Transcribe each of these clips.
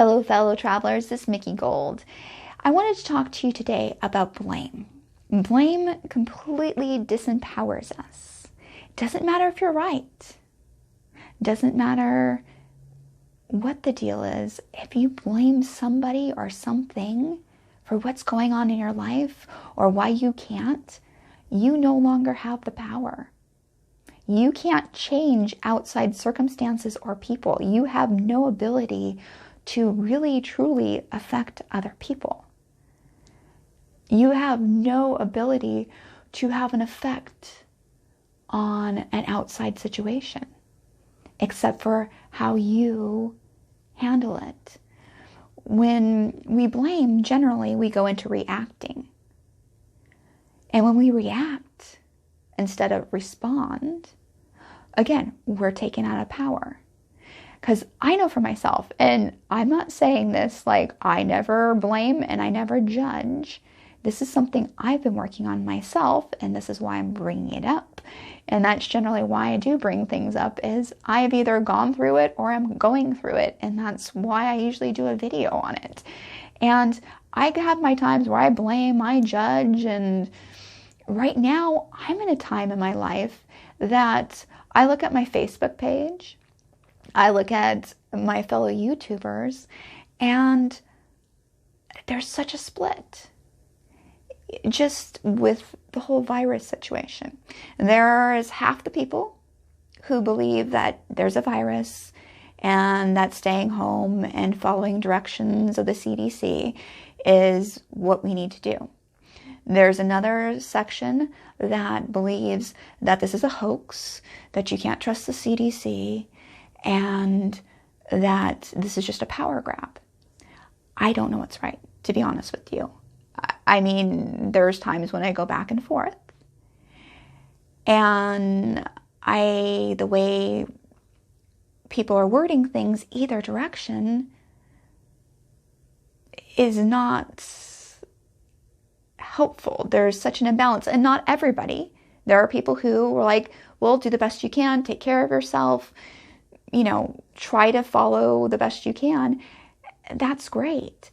Fellow travelers, this is Mickey Gold. I wanted to talk to you today about blame. Blame completely disempowers us. It doesn't matter if you're right. It doesn't matter what the deal is. If you blame somebody or something for what's going on in your life or why you can't, you no longer have the power. You can't change outside circumstances or people. You have no ability to really, truly affect other people. You have no ability to have an effect on an outside situation, except for how you handle it. When we blame, generally, we go into reacting. And when we react, instead of respond, again, we're taken out of power. Because I know for myself, and I'm not saying this like I never blame and I never judge. This is something I've been working on myself, and this is why I'm bringing it up. And that's generally why I do bring things up, is I've either gone through it or I'm going through it, and that's why I usually do a video on it. And I have my times where I blame, I judge, and right now I'm in a time in my life that I look at my Facebook page, I look at my fellow YouTubers, and there's such a split just with the whole virus situation. There's half the people who believe that there's a virus and that staying home and following directions of the CDC is what we need to do. There's another section that believes that this is a hoax, that you can't trust the CDC, and that this is just a power grab. I don't know what's right, to be honest with you. I mean, there's times when I go back and forth. And the way people are wording things either direction is not helpful. There's such an imbalance, and not everybody. There are people who are like, well, do the best you can, take care of yourself, try to follow the best you can. That's great.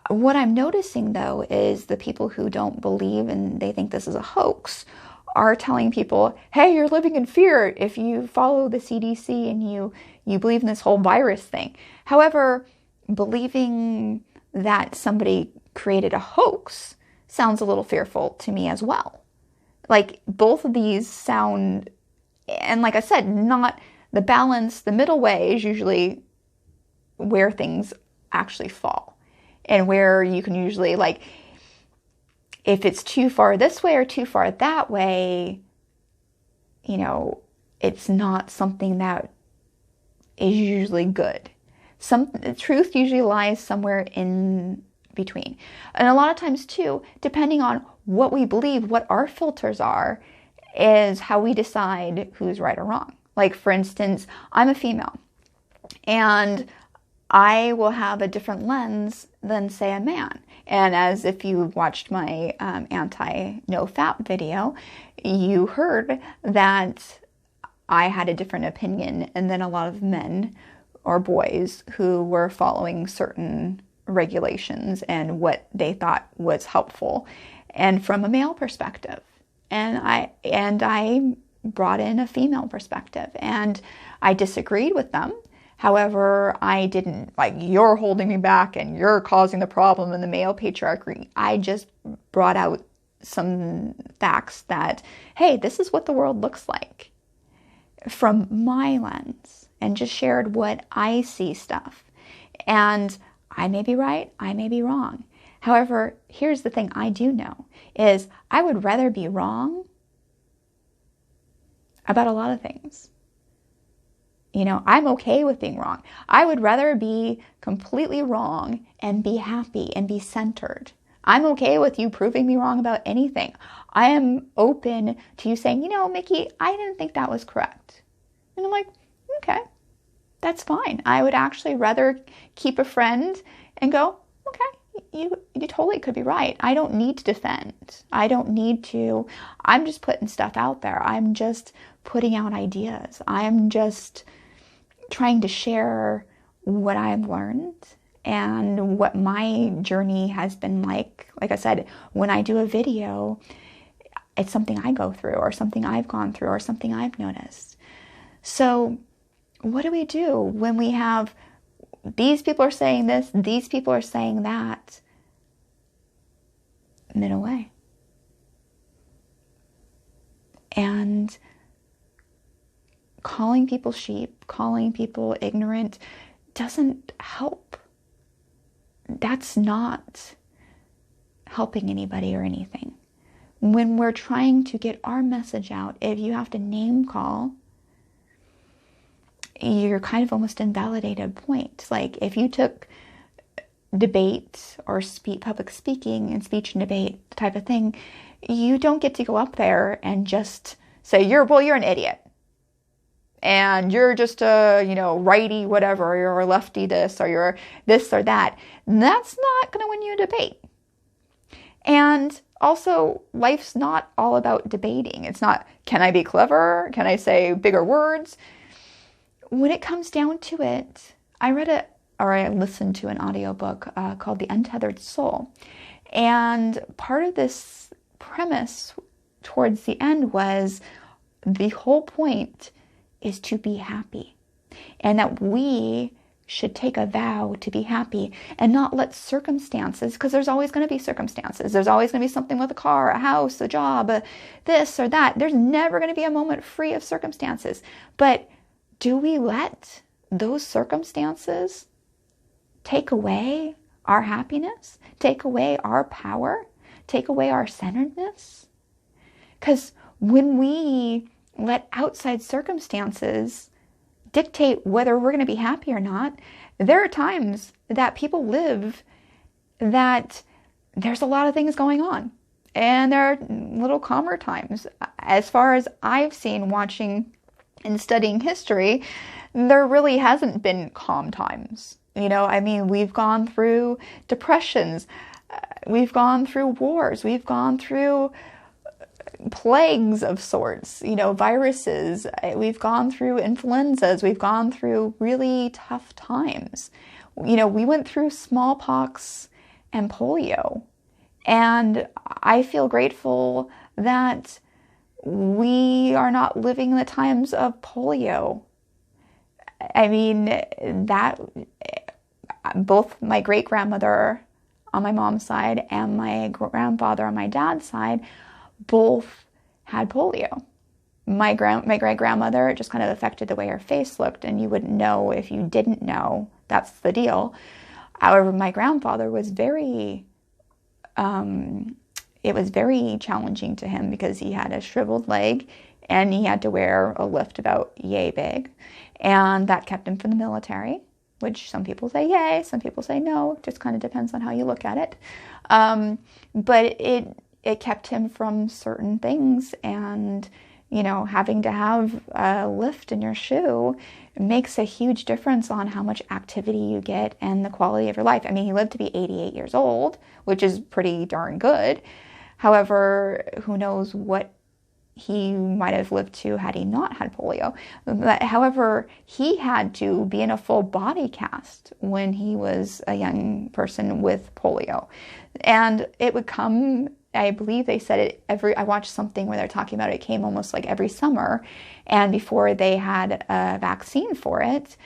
What I'm noticing, though, is the people who don't believe and they think this is a hoax are telling people, hey, you're living in fear if you follow the CDC and you believe in this whole virus thing. However, believing that somebody created a hoax sounds a little fearful to me as well. Like, both of these sound, and like I said, not the balance, the middle way is usually where things actually fall. And where you can usually, like, if it's too far this way or too far that way, it's not something that is usually good. The truth usually lies somewhere in between. And a lot of times too, depending on what we believe, what our filters are, is how we decide who's right or wrong. Like, for instance, I'm a female, and I will have a different lens than, say, a man. And as if you watched my anti-no-fap video, you heard that I had a different opinion than a lot of men or boys who were following certain regulations and what they thought was helpful, and from a male perspective. And I brought in a female perspective, and I disagreed with them. However, I didn't, like, you're holding me back and you're causing the problem in the male patriarchy. I just brought out some facts that, hey, this is what the world looks like from my lens, and just shared what I see stuff. And I may be right, I may be wrong. However, here's the thing I do know, is I would rather be wrong about a lot of things. I'm okay with being wrong. I would rather be completely wrong and be happy and be centered. I'm okay with you proving me wrong about anything. I am open to you saying, Mickey, I didn't think that was correct. And I'm like, okay, that's fine. I would actually rather keep a friend and go, okay, you totally could be right. I don't need to defend. I'm just putting stuff out there. I'm just putting out ideas. I'm just trying to share what I've learned and what my journey has been like I said, when I do a video, it's something I go through or something I've gone through or something I've noticed. So what do we do when we have these people are saying this, these people are saying that? Middle way. And calling people sheep, calling people ignorant doesn't help. That's not helping anybody or anything. When we're trying to get our message out, if you have to name call, you're kind of almost invalidated a point. Like if you took debate or public speaking and speech and debate type of thing, you don't get to go up there and just say, you're an idiot. And you're just a, righty whatever, or you're a lefty this, or you're this or that. That's not going to win you a debate. And also, life's not all about debating. It's not, can I be clever? Can I say bigger words? When it comes down to it, I listened to an audiobook called The Untethered Soul. And part of this premise towards the end was the whole point is to be happy. And that we should take a vow to be happy and not let circumstances, because there's always going to be circumstances. There's always going to be something with a car, a house, a job, this or that. There's never going to be a moment free of circumstances. But do we let those circumstances take away our happiness, take away our power, take away our centeredness? Because when we let outside circumstances dictate whether we're going to be happy or not, there are times that people live that there's a lot of things going on. And there are little calmer times. As far as I've seen watching and studying history, there really hasn't been calm times. We've gone through depressions. We've gone through wars. We've gone through plagues of sorts, viruses. We've gone through influenzas. We've gone through really tough times. We went through smallpox and polio. And I feel grateful that we are not living in the times of polio. Both my great-grandmother on my mom's side and my grandfather on my dad's side both had polio. My great-grandmother, it just kind of affected the way her face looked, and you wouldn't know if you didn't know. That's the deal. However, my grandfather was it was very challenging to him because he had a shriveled leg and he had to wear a lift about yay big. And that kept him from the military, which some people say yay, some people say no. It just kind of depends on how you look at it. But it kept him from certain things, and having to have a lift in your shoe makes a huge difference on how much activity you get and the quality of your life. He lived to be 88 years old, which is pretty darn good. However, who knows what he might have lived to had he not had polio. But, however, he had to be in a full body cast when he was a young person with polio. And it would come, I believe they said it I watched something where they're talking about it came almost like every summer. And before they had a vaccine for it,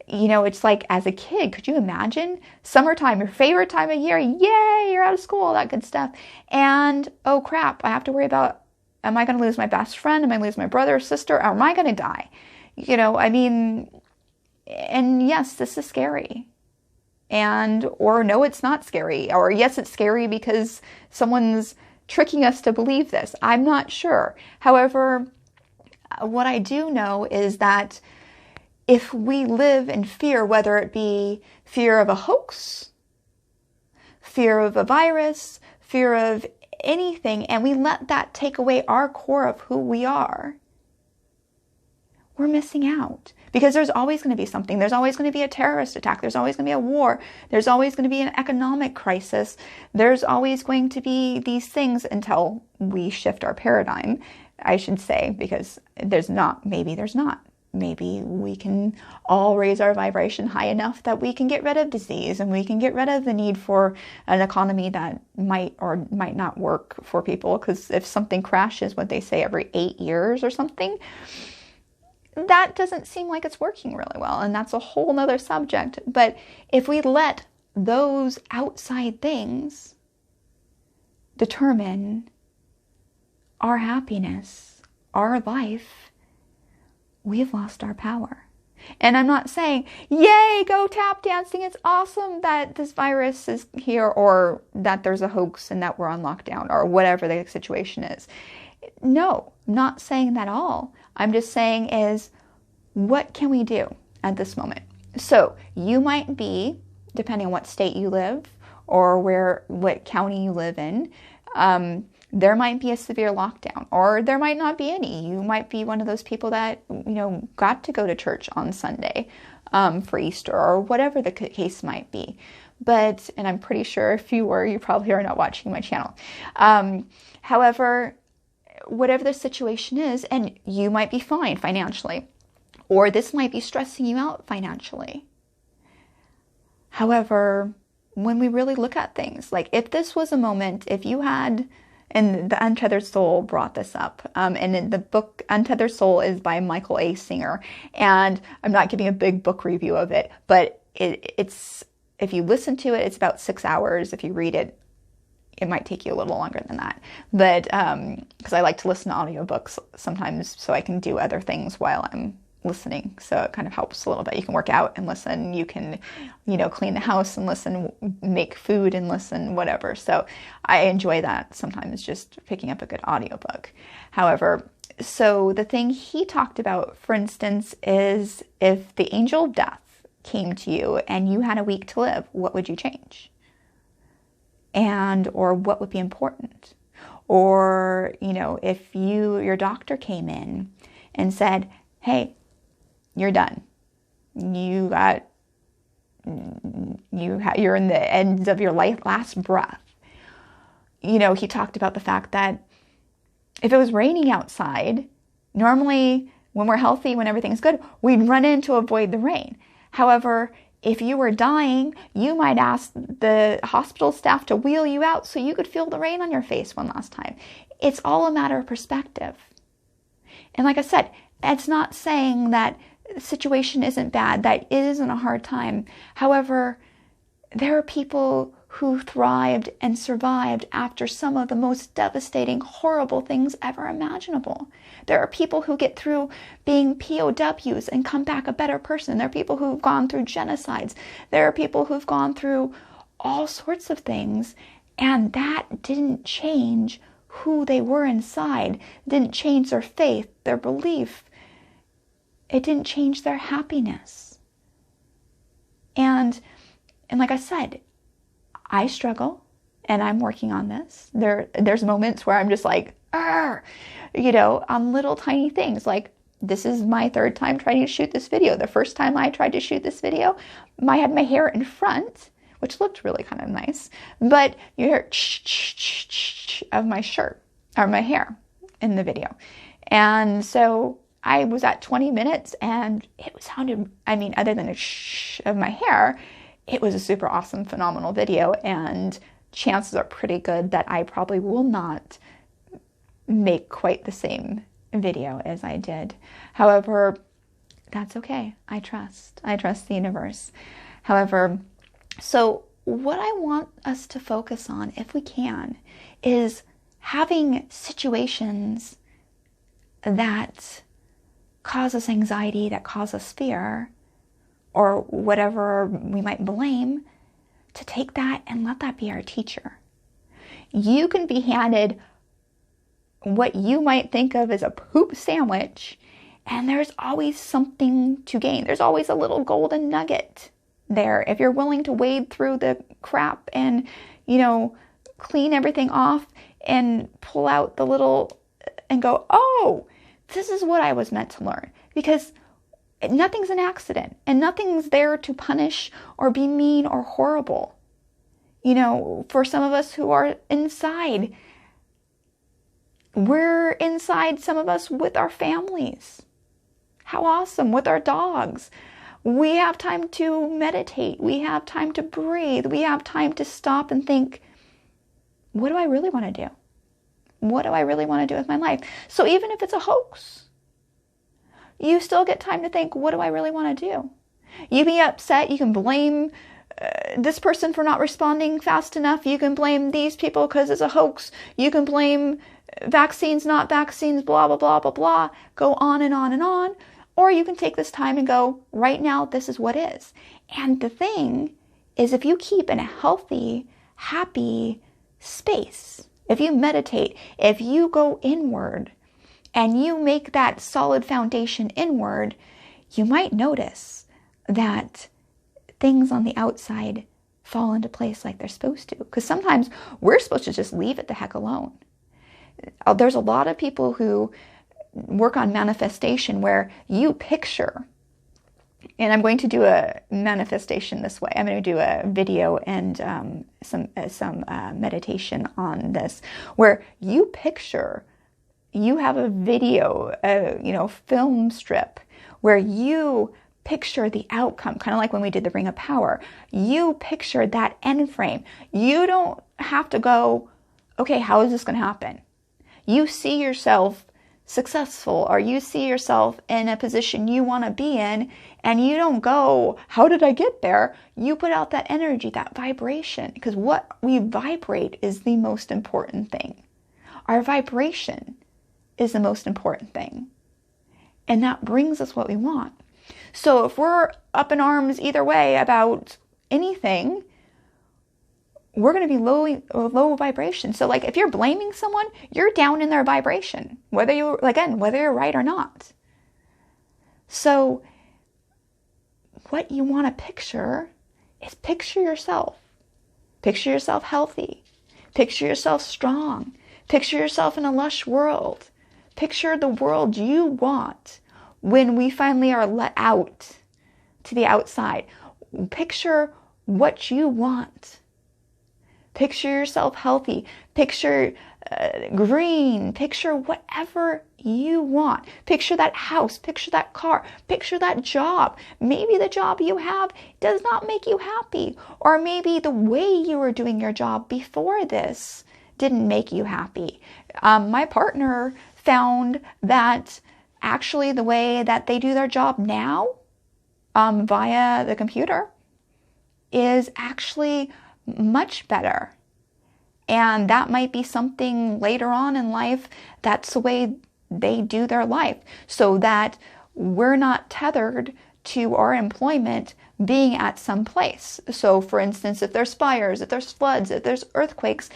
it's like as a kid, could you imagine? Summertime, your favorite time of year, yay, you're out of school, that good stuff. And, oh crap, I have to worry about, am I going to lose my best friend? Am I going to lose my brother or sister? Or am I going to die? And yes, this is scary. Or no, it's not scary. Or yes, it's scary because someone's tricking us to believe this. I'm not sure. However, what I do know is that if we live in fear, whether it be fear of a hoax, fear of a virus, fear of anything, and we let that take away our core of who we are, we're missing out. Because there's always going to be something. There's always going to be a terrorist attack. There's always going to be a war. There's always going to be an economic crisis. There's always going to be these things until we shift our paradigm, I should say, because maybe there's not. maybe we can all raise our vibration high enough that we can get rid of disease, and we can get rid of the need for an economy that might or might not work for people. Because if something crashes, what they say, every 8 years or something, that doesn't seem like it's working really well. And that's a whole nother subject. But if we let those outside things determine our happiness, our life, we've lost our power. And I'm not saying, yay, go tap dancing, it's awesome that this virus is here, or that there's a hoax and that we're on lockdown, or whatever the situation is. No, I'm not saying that at all. I'm just saying is, what can we do at this moment? So you might be, depending on what state you live or what county you live in, there might be a severe lockdown, or there might not be any. You might be one of those people that, got to go to church on Sunday for Easter, or whatever the case might be. But, and I'm pretty sure if you were, you probably are not watching my channel. However, whatever the situation is, and you might be fine financially, or this might be stressing you out financially. However, when we really look at things, like if this was a moment, if you had, and the Untethered Soul brought this up, and in the book Untethered Soul is by Michael A. Singer, and I'm not giving a big book review of it, but it's, if you listen to it, it's about 6 hours. If you read it, it might take you a little longer than that. But because I like to listen to audiobooks sometimes so I can do other things while I'm listening. So it kind of helps a little bit. You can work out and listen. You can, clean the house and listen, make food and listen, whatever. So I enjoy that sometimes, just picking up a good audiobook. However, so the thing he talked about, for instance, is if the angel of death came to you and you had a week to live, what would you change? Or what would be important? Or, if your doctor came in and said, hey, you're done. You're in the end of your last breath. He talked about the fact that if it was raining outside, normally when we're healthy, when everything's good, we'd run in to avoid the rain. However, if you were dying, you might ask the hospital staff to wheel you out so you could feel the rain on your face one last time. It's all a matter of perspective. And like I said, it's not saying that the situation isn't bad, that it isn't a hard time. However, there are people who thrived and survived after some of the most devastating, horrible things ever imaginable. There are people who get through being POWs and come back a better person. There are people who've gone through genocides. There are people who've gone through all sorts of things, and that didn't change who they were inside, didn't change their faith, their belief. It didn't change their happiness. And like I said, I struggle, and I'm working on this. There's moments where I'm just like, on little tiny things. Like, this is my third time trying to shoot this video. The first time I tried to shoot this video, I had my hair in front, which looked really kind of nice, but you hear of my shirt, or my hair in the video. And so I was at 20 minutes, and it sounded, other than a shh of my hair, it was a super awesome, phenomenal video, and chances are pretty good that I probably will not make quite the same video as I did. However, that's okay. I trust the universe. However, so what I want us to focus on, if we can, is having situations that cause us anxiety, that cause us fear, or whatever we might blame, to take that and let that be our teacher. You can be handed what you might think of as a poop sandwich, and there's always something to gain. There's always a little golden nugget there. If you're willing to wade through the crap and, clean everything off and pull out the little and go, oh, this is what I was meant to learn. Because nothing's an accident, and nothing's there to punish or be mean or horrible. For some of us who are inside, we're inside, some of us, with our families. How awesome with our dogs. We have time to meditate. We have time to breathe. We have time to stop and think, what do I really want to do? What do I really want to do with my life? So even if it's a hoax, you still get time to think, what do I really want to do? You be upset. You can blame this person for not responding fast enough. You can blame these people because it's a hoax. You can blame vaccines, not vaccines, blah, blah, blah, blah, blah. Go on and on and on. Or you can take this time and go, right now, this is what is. And the thing is, if you keep in a healthy, happy space, if you meditate, if you go inward and you make that solid foundation inward, you might notice that things on the outside fall into place like they're supposed to. Because sometimes we're supposed to just leave it the heck alone. There's a lot of people who work on manifestation where you picture, and I'm going to do a manifestation this way. I'm going to do a video and some meditation on this, where you picture, you have a video, film strip, where you picture the outcome, kind of like when we did the Ring of Power. You picture that end frame. You don't have to go, okay, how is this going to happen? You see yourself successful, or you see yourself in a position you want to be in, and you don't go, how did I get there? You put out that energy, that vibration, because what we vibrate is the most important thing. Our vibration is the most important thing. And that brings us what we want. So if we're up in arms either way about anything, we're going to be low vibration. So like if you're blaming someone, you're down in their vibration, whether you're right or not. So what you want to picture is picture yourself. Picture yourself healthy. Picture yourself strong. Picture yourself in a lush world. Picture the world you want when we finally are let out to the outside. Picture what you want. Picture yourself healthy. Picture green. Picture whatever you want. Picture that house. Picture that car. Picture that job. Maybe the job you have does not make you happy. Or maybe the way you were doing your job before this didn't make you happy. My partner found that actually the way that they do their job now via the computer is actually much better. And that might be something later on in life, that's the way they do their life, so that we're not tethered to our employment being at some place. So for instance, if there's fires, if there's floods, if there's earthquakes,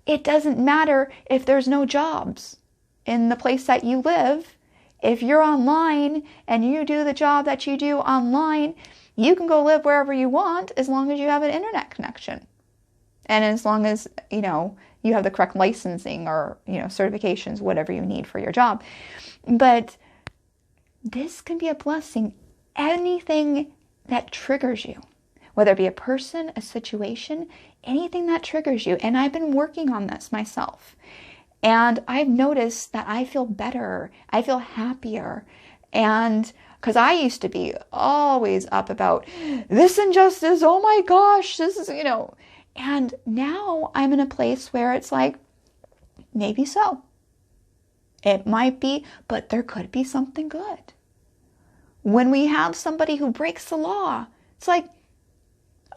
it doesn't matter if there's no jobs in the place that you live. If you're online and you do the job that you do online, you can go live wherever you want as long as you have an internet connection. And as long as, you have the correct licensing or, certifications, whatever you need for your job. But this can be a blessing. Anything that triggers you, whether it be a person, a situation, anything that triggers you. And I've been working on this myself. And I've noticed that I feel better. I feel happier. And because I used to be always up about this injustice. Oh my gosh, this is, And now I'm in a place where it's like, maybe so. It might be, but there could be something good. When we have somebody who breaks the law, it's like,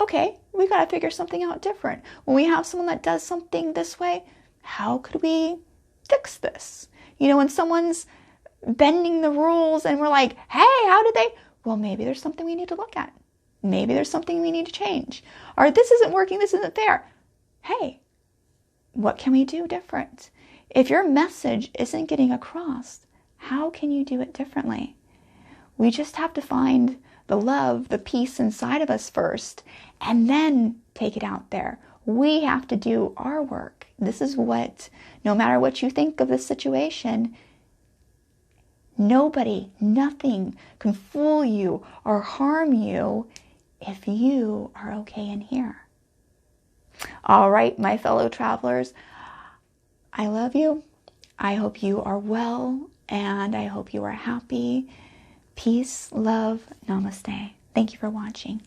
okay, we got to figure something out different. When we have someone that does something this way, how could we fix this? When someone's bending the rules and we're like, hey, how did they? Well, maybe there's something we need to look at. Maybe there's something we need to change. Or this isn't working, this isn't fair. Hey, what can we do different? If your message isn't getting across, how can you do it differently? We just have to find the love, the peace inside of us first, and then take it out there. We have to do our work. This is what, no matter what you think of the situation, nobody, nothing can fool you or harm you if you are okay in here. All right, my fellow travelers, I love you. I hope you are well, and I hope you are happy. Peace, love, namaste. Thank you for watching.